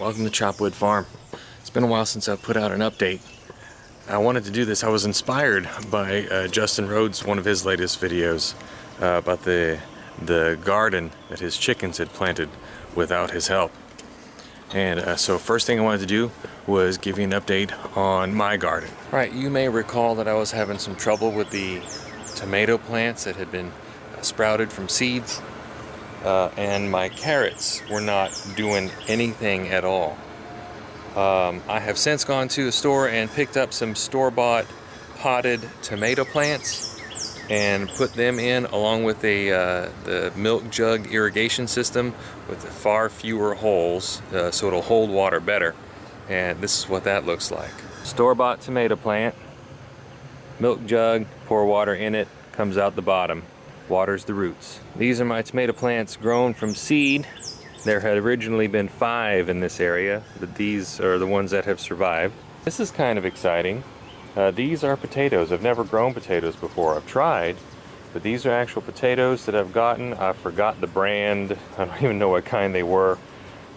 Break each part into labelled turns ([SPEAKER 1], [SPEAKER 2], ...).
[SPEAKER 1] welcome to Chopwood Farm. It's been a while since I've put out an update. I wanted to do this. I was inspired by Justin Rhodes, one of his latest videos about the garden that his chickens had planted without his help. And so first thing I wanted to do was give you an update on my garden. Right, you may recall that I was having some trouble with the tomato plants that had been sprouted from seeds. And my carrots were not doing anything at all. I have since gone to the store and picked up some store-bought potted tomato plants and put them in along with the milk jug irrigation system with far fewer holes, so it'll hold water better. And this is what that looks like. Store-bought tomato plant, milk jug, pour water in it, comes out the bottom. Waters the roots. These are my tomato plants grown from seed. There had originally been 5 in this area, but these are the ones that have survived. This is kind of exciting. These are potatoes. I've never grown potatoes before. I've tried, but these are actual potatoes that I've gotten. I forgot the brand. I don't even know what kind they were,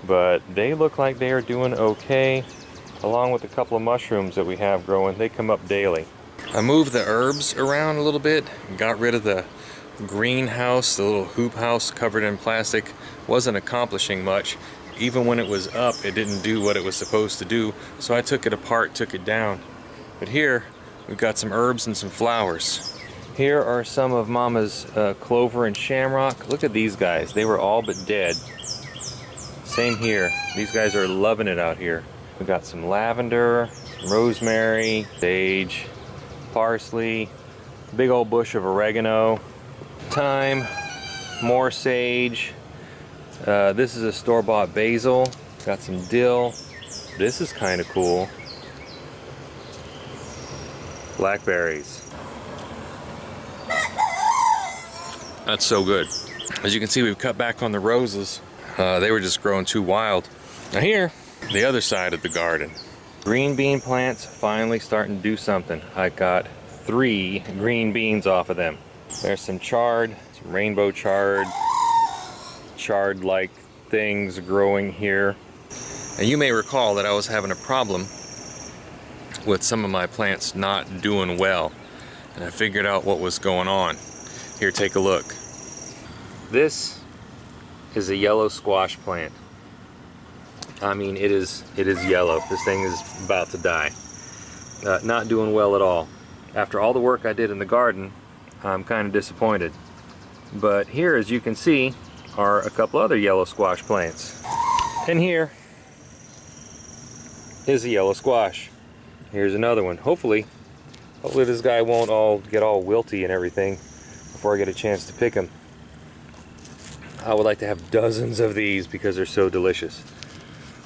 [SPEAKER 1] but they look like they are doing okay, along with a couple of mushrooms that we have growing. They come up daily. I moved the herbs around a little bit, got rid of the greenhouse, the little hoop house covered in plastic. Wasn't accomplishing much. Even when it was up, it didn't do what it was supposed to do, so I took it apart, took it down. But here we've got some herbs and some flowers. Here are some of Mama's clover and shamrock. Look at these guys. They were all but dead. Same here. These guys are loving it out here. We've got some lavender, rosemary, sage, parsley, big old bush of oregano, thyme, more sage. This is a store-bought basil. Got some dill. This is kind of cool. Blackberries. That's so good. As you can see, we've cut back on the roses. They were just growing too wild. Now here, the other side of the garden. Green bean plants finally starting to do something. I got 3 green beans off of them. There's some chard, some rainbow chard-like things growing here. And you may recall that I was having a problem with some of my plants not doing well. And I figured out what was going on. Here, take a look. This is a yellow squash plant. I mean, it is yellow. This thing is about to die. Not doing well at all. After all the work I did in the garden, I'm kind of disappointed. But here, as you can see, are a couple other yellow squash plants. And here is a yellow squash. Here's another one. Hopefully this guy won't get all wilty and everything before I get a chance to pick them. I would like to have dozens of these because they're so delicious.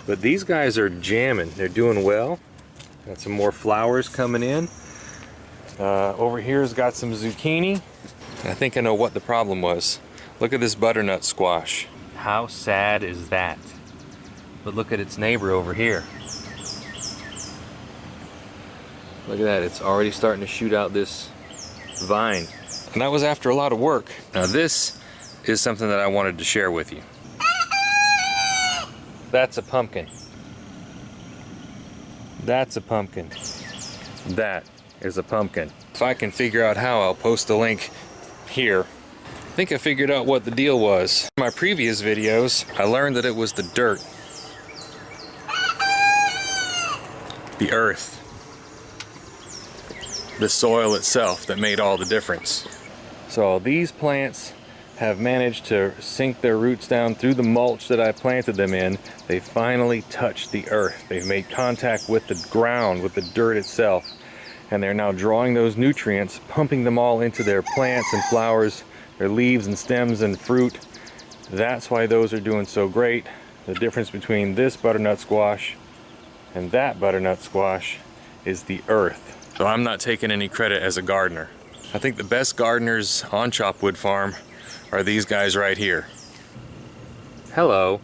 [SPEAKER 1] But these guys are jamming. They're doing well. Got some more flowers coming in. Over here's got some zucchini. I think I know what the problem was. Look at this butternut squash. How sad is that? But look at its neighbor over here. Look at that, it's already starting to shoot out this vine. And that was after a lot of work. Now this is something that I wanted to share with you. That's a pumpkin. That's a pumpkin. That is a pumpkin. If I can figure out how, I'll post a link here. I think I figured out what the deal was. In my previous videos, I learned that it was the dirt, the earth, the soil itself that made all the difference. So these plants have managed to sink their roots down through the mulch that I planted them in. They finally touched the earth. They've made contact with the ground, with the dirt itself. And they're now drawing those nutrients, pumping them all into their plants and flowers, their leaves and stems and fruit. That's why those are doing so great. The difference between this butternut squash and that butternut squash is the earth. So I'm not taking any credit as a gardener. I think the best gardeners on Chopwood Farm are these guys right here. Hello.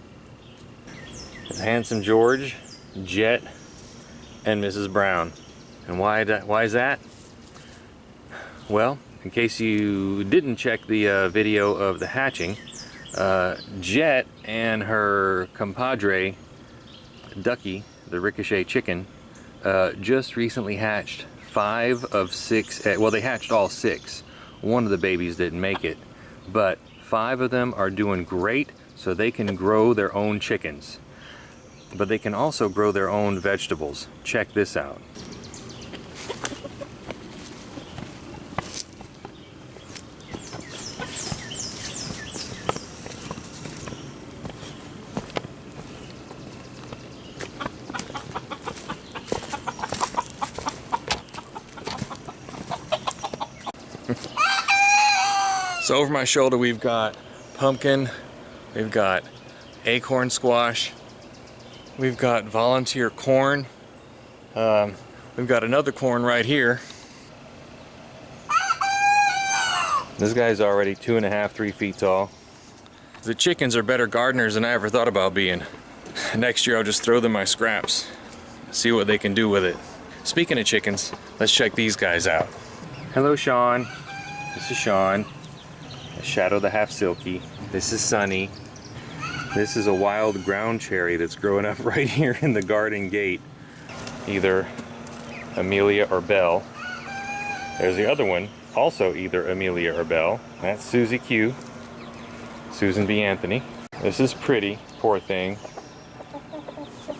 [SPEAKER 1] Handsome George, Jet, and Mrs. Brown. And why is that? Well, in case you didn't check the video of the hatching, Jet and her compadre Ducky, the ricochet chicken, just recently hatched 5 of 6, well, they hatched all 6. One of the babies didn't make it, but 5 of them are doing great, so they can grow their own chickens. But they can also grow their own vegetables. Check this out. So over my shoulder we've got pumpkin, we've got acorn squash, we've got volunteer corn, we've got another corn right here. This guy's already 2.5, 3 feet tall. The chickens are better gardeners than I ever thought about being. Next year I'll just throw them my scraps, see what they can do with it. Speaking of chickens, let's check these guys out. Hello Sean, this is Sean. Shadow the half silky. This is Sunny. This is a wild ground cherry that's growing up right here in the garden gate. Either Amelia or Belle. There's the other one, also either Amelia or Belle. That's Susie Q. Susan B. Anthony. This is Pretty, poor thing.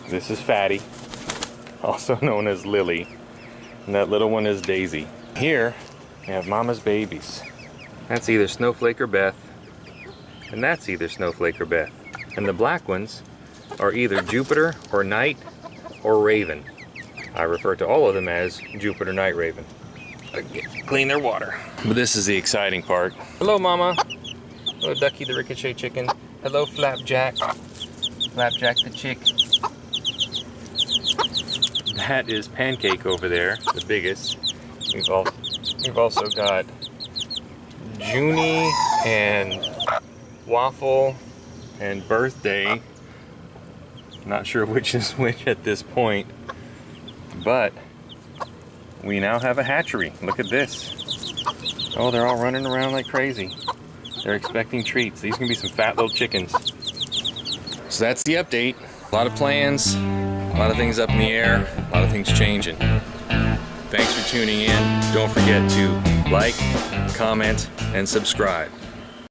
[SPEAKER 1] This is Fatty, also known as Lily. And that little one is Daisy. Here we have Mama's babies. That's either Snowflake or Beth, and that's either Snowflake or Beth. And the black ones are either Jupiter or Night or Raven. I refer to all of them as Jupiter Night Raven. Clean their water. But this is the exciting part. Hello Mama. Hello Ducky the ricochet chicken. Hello Flapjack. Flapjack the chick. That is Pancake over there, the biggest. We've also got Junie and Waffle and Birthday. Not sure which is which at this point, but we now have a hatchery. Look at this. Oh, they're all running around like crazy. They're expecting treats. These can be some fat little chickens. So that's the update. A lot of plans, a lot of things up in the air, a lot of things changing. Thanks for tuning in. Don't forget to like, comment, and subscribe.